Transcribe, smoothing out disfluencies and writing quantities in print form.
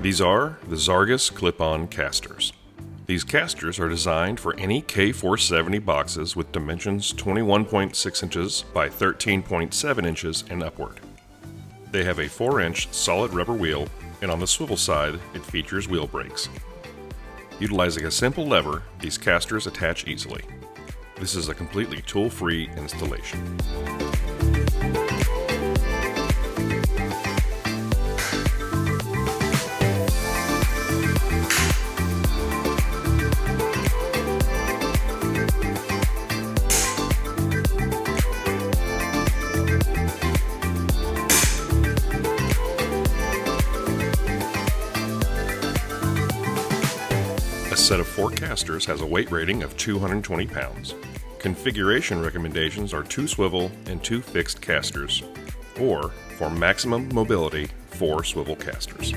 These are the ZARGES clip-on casters. These casters are designed for any K470 boxes with dimensions 21.6 inches by 13.7 inches and upward. They have a 4-inch solid rubber wheel, and on the swivel side, it features wheel brakes. Utilizing a simple lever, these casters attach easily. This is a completely tool-free installation. A set of 4 casters has a weight rating of 220 pounds. Configuration recommendations are 2 swivel and 2 fixed casters, or for maximum mobility, 4 swivel casters.